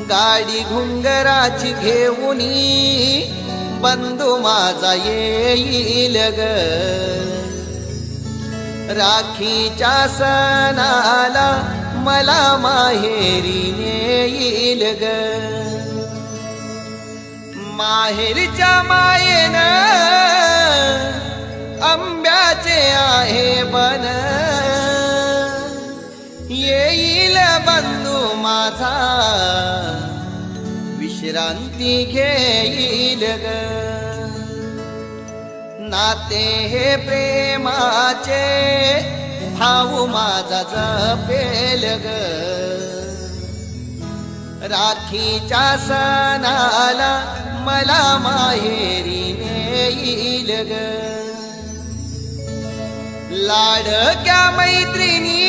गाडी घुंगराची घेऊनी बंधू माझा येईल ग, राखीच्या सणाला मला माहेरी नेईल ग. माहेरच्या मायेनं आंब्याचे आहे बन, येईल बंधू माझा विश्रांती घेईल ग. नाते हे प्रेमाचे भाऊ माझा जपेल ग, राखीच्या सणाला मला माहेरी नेईल ग. लाडक्या मैत्रिणी